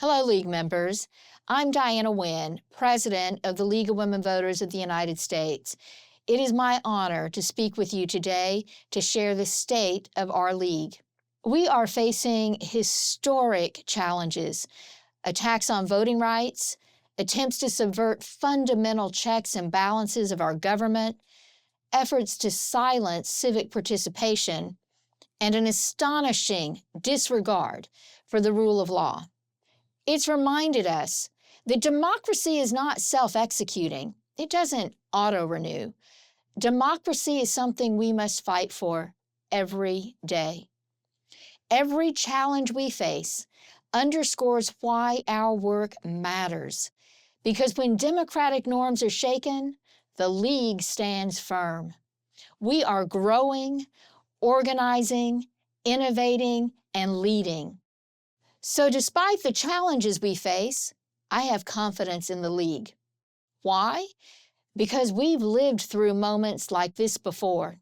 Hello, League members. I'm Dianna Wynn, President of the League of Women Voters of the United States. It is my honor to speak with you today to share the state of our League. We are facing historic challenges: attacks on voting rights, attempts to subvert fundamental checks and balances of our government, efforts to silence civic participation, and an astonishing disregard for the rule of law. It's reminded us that democracy is not self-executing. It doesn't auto-renew. Democracy is something we must fight for every day. Every challenge we face underscores why our work matters. Because when democratic norms are shaken, the League stands firm. We are growing, organizing, innovating, and leading. So despite the challenges we face, I have confidence in the League. Why? Because we've lived through moments like this before.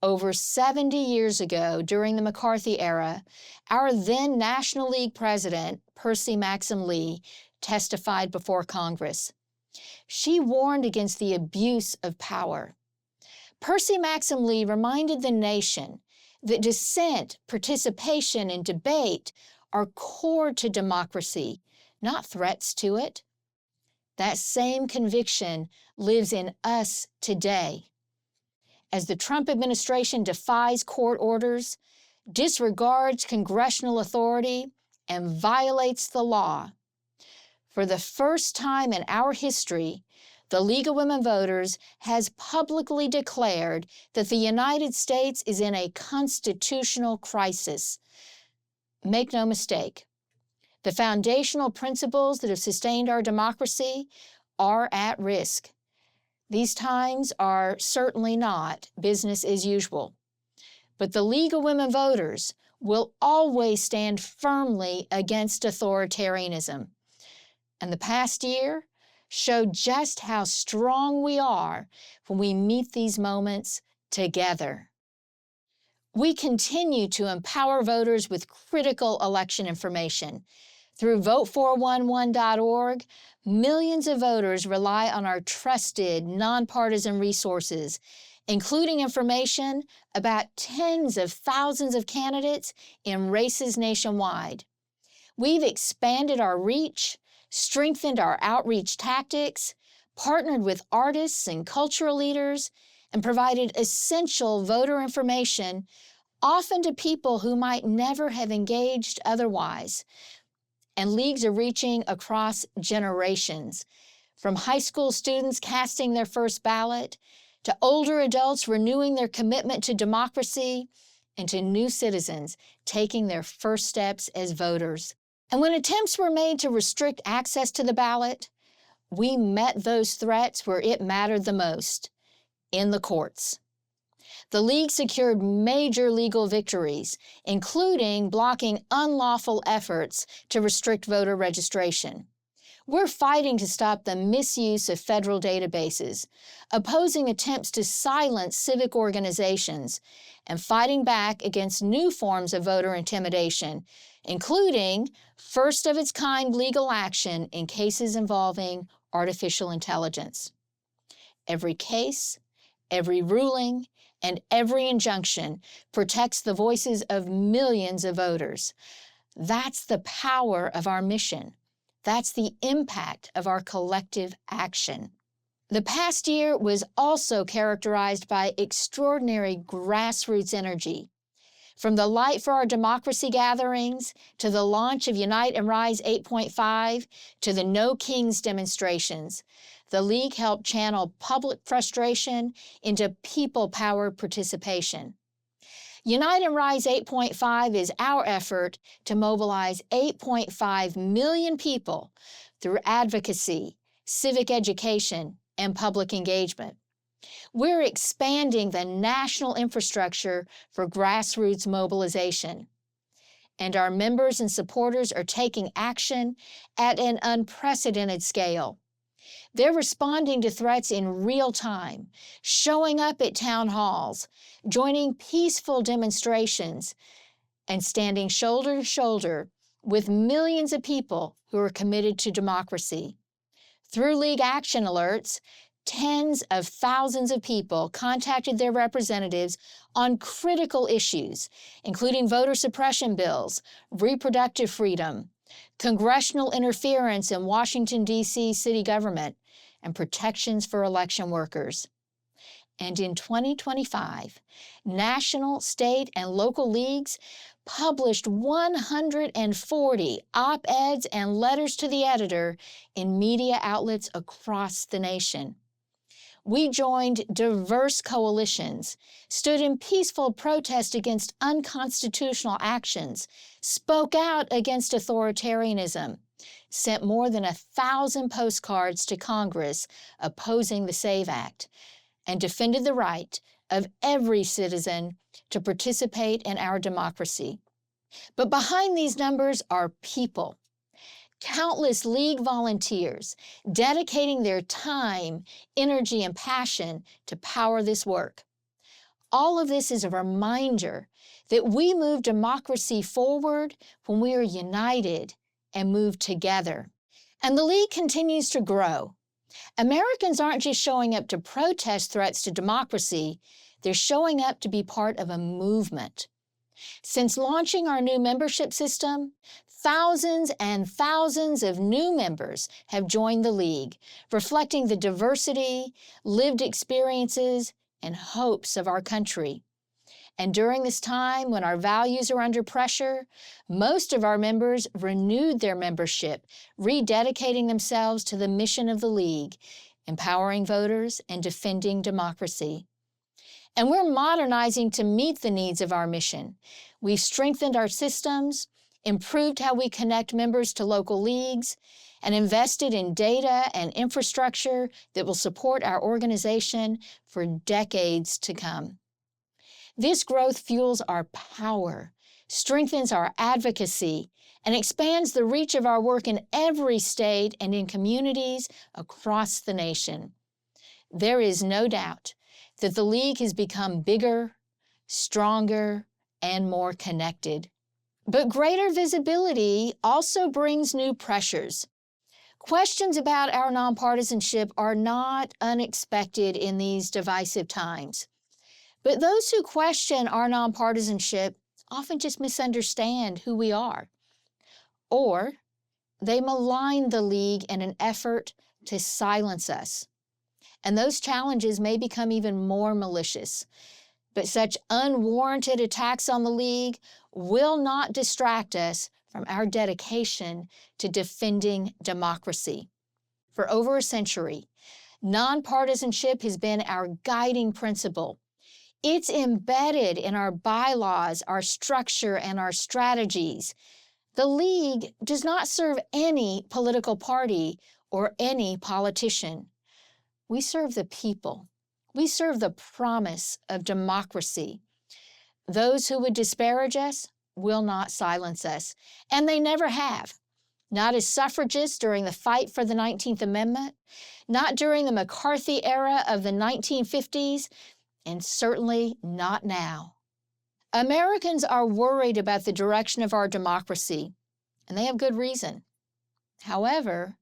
Over 70 years ago, during the McCarthy era, our then National League president, Percy Maxim Lee, testified before Congress. She warned against the abuse of power. Percy Maxim Lee reminded the nation that dissent, participation, and debate are core to democracy, not threats to it. That same conviction lives in us today. As the Trump administration defies court orders, disregards congressional authority, and violates the law, for the first time in our history, the League of Women Voters has publicly declared that the United States is in a constitutional crisis. Make no mistake, the foundational principles that have sustained our democracy are at risk. These times are certainly not business as usual. But the League of Women Voters will always stand firmly against authoritarianism. And the past year showed just how strong we are when we meet these moments together. We continue to empower voters with critical election information. Through vote411.org, millions of voters rely on our trusted, nonpartisan resources, including information about tens of thousands of candidates in races nationwide. We've expanded our reach, strengthened our outreach tactics, partnered with artists and cultural leaders, and provided essential voter information, often to people who might never have engaged otherwise. And leagues are reaching across generations, from high school students casting their first ballot, to older adults renewing their commitment to democracy, and to new citizens taking their first steps as voters. And when attempts were made to restrict access to the ballot, we met those threats where it mattered the most, in the courts. The League secured major legal victories, including blocking unlawful efforts to restrict voter registration. We're fighting to stop the misuse of federal databases, opposing attempts to silence civic organizations, and fighting back against new forms of voter intimidation, including first-of-its-kind legal action in cases involving artificial intelligence. Every case, every ruling, and every injunction protects the voices of millions of voters. That's the power of our mission. That's the impact of our collective action. The past year was also characterized by extraordinary grassroots energy. From the Light for Our Democracy gatherings, to the launch of Unite and Rise 8.5, to the No Kings demonstrations, the League helped channel public frustration into people-powered participation. Unite and Rise 8.5 is our effort to mobilize 8.5 million people through advocacy, civic education, and public engagement. We're expanding the national infrastructure for grassroots mobilization. And our members and supporters are taking action at an unprecedented scale. They're responding to threats in real time, showing up at town halls, joining peaceful demonstrations, and standing shoulder to shoulder with millions of people who are committed to democracy. Through League Action Alerts, tens of thousands of people contacted their representatives on critical issues, including voter suppression bills, reproductive freedom, congressional interference in Washington, D.C. city government, and protections for election workers. And in 2025, national, state, and local leagues published 140 op-eds and letters to the editor in media outlets across the nation. We joined diverse coalitions, stood in peaceful protest against unconstitutional actions, spoke out against authoritarianism, sent more than 1,000 postcards to Congress opposing the SAVE Act, and defended the right of every citizen to participate in our democracy. But behind these numbers are people. Countless League volunteers dedicating their time, energy, and passion to power this work. All of this is a reminder that we move democracy forward when we are united and move together. And the League continues to grow. Americans aren't just showing up to protest threats to democracy, they're showing up to be part of a movement. Since launching our new membership system, thousands and thousands of new members have joined the League, reflecting the diversity, lived experiences, and hopes of our country. And during this time when our values are under pressure, most of our members renewed their membership, rededicating themselves to the mission of the League, empowering voters and defending democracy. And we're modernizing to meet the needs of our mission. We've strengthened our systems, improved how we connect members to local leagues, and invested in data and infrastructure that will support our organization for decades to come. This growth fuels our power, strengthens our advocacy, and expands the reach of our work in every state and in communities across the nation. There is no doubt that the League has become bigger, stronger, and more connected. But greater visibility also brings new pressures. Questions about our nonpartisanship are not unexpected in these divisive times. But those who question our nonpartisanship often just misunderstand who we are. Or they malign the League in an effort to silence us. And those challenges may become even more malicious. But such unwarranted attacks on the League will not distract us from our dedication to defending democracy. For over a century, nonpartisanship has been our guiding principle. It's embedded in our bylaws, our structure, and our strategies. The League does not serve any political party or any politician. We serve the people. We serve the promise of democracy. Those who would disparage us will not silence us, and they never have. Not as suffragists during the fight for the 19th Amendment, not during the McCarthy era of the 1950s, and certainly not now. Americans are worried about the direction of our democracy, and they have good reason. However,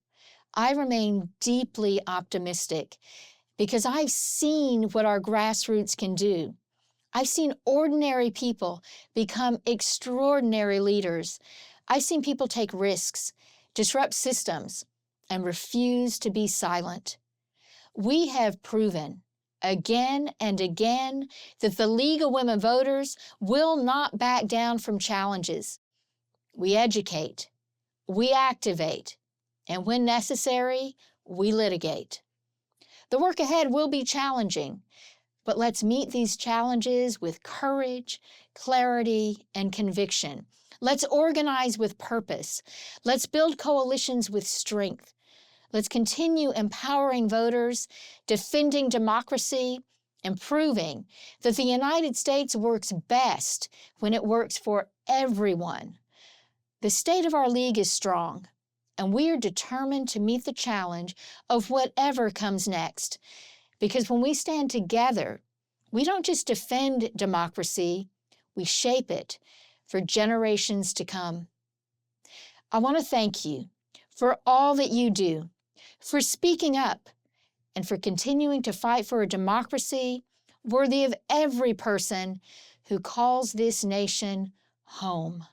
I remain deeply optimistic because I've seen what our grassroots can do. I've seen ordinary people become extraordinary leaders. I've seen people take risks, disrupt systems, and refuse to be silent. We have proven again and again that the League of Women Voters will not back down from challenges. We educate, we activate, and when necessary, we litigate. The work ahead will be challenging, but let's meet these challenges with courage, clarity, and conviction. Let's organize with purpose. Let's build coalitions with strength. Let's continue empowering voters, defending democracy, and proving that the United States works best when it works for everyone. The state of our League is strong, and we are determined to meet the challenge of whatever comes next. Because when we stand together, we don't just defend democracy, we shape it for generations to come. I want to thank you for all that you do, for speaking up, and for continuing to fight for a democracy worthy of every person who calls this nation home.